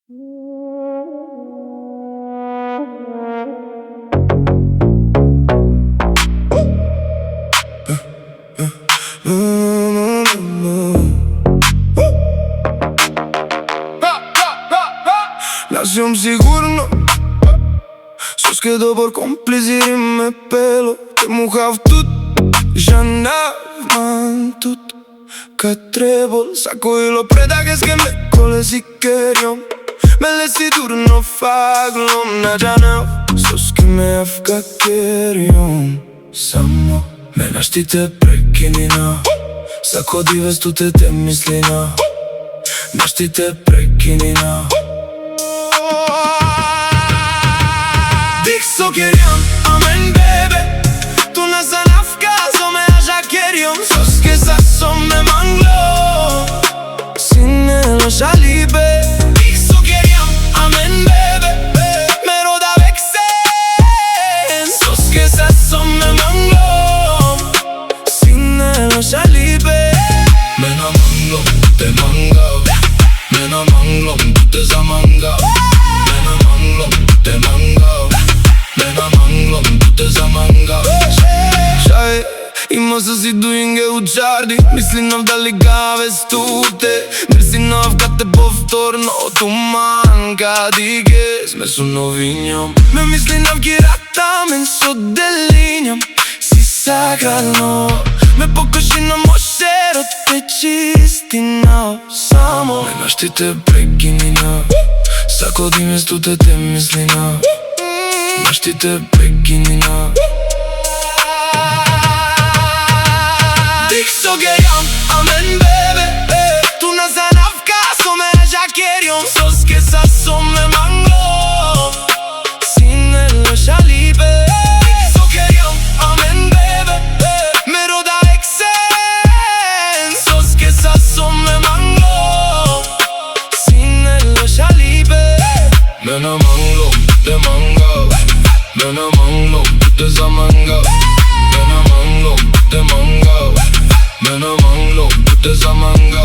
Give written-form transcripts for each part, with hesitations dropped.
Nación sigurno, sos que добър комплизири ме пело. Те мухав тут, жанавman тут. Că trebol, sacoilo predages que me colesi queriom. Me lesi turno faglom na janel. Sos que me afka queriom. Само ме наштите прекинина. Сако дивес туте те мислина. Наштите прекинина. Dix so queriam, amen bebe. Tu nasa nafkazo me aja queriam. Sos que sa som me manglo. Sine lo shalibe. Dix so queriam, amen bebe. Me roda vexen. Sos que sa som me manglo. Sine lo shalibe. Me na manglo, te manga. Me na manglo, te zamanga. Me na manglo, te manga. Mena manglom, te zamanga. Шај, има са си дуинге у чарди. Мислинав дали гавес туте. Мислинав кате повторно ту манка дигес. Ме су новинјам. Ме мислинав ги ратамен со делинјам. Си сакрално. Ме покажи на мошерот те чистина. Само ме наштите прекинина. Сако димес туте те мислина. Наштите прекинина. Dix so queriam, amen bebe. Tu nasa nafkazo me aja queriam. Sos que sa som me manglo. Sine lo shalibe. Dix so queriam, amen bebe. Me roda vexen. Sos que sa som me manglo. Sine lo shalibe. Me na manglo, te manga. Me na manglo, te zamanga. Me na manglo, te manga. Me na manglo, te zamanga.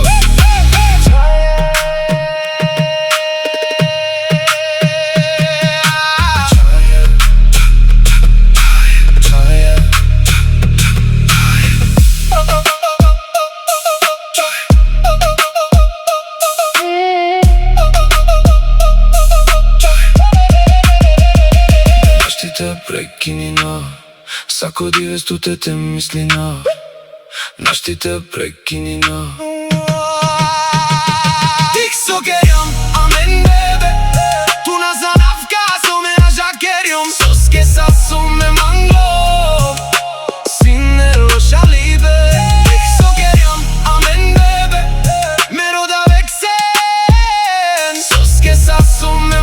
Прекинина. Сако дивес туте те мислина. Наштите прекинина. Dix so queriam, amen bebe. Tu nasa nafkazo me aja queriam. Sos que sa som me manglo. Sine lo shalibe. Dix so queriam, amen bebe. Me roda vexen. Sos que sa som me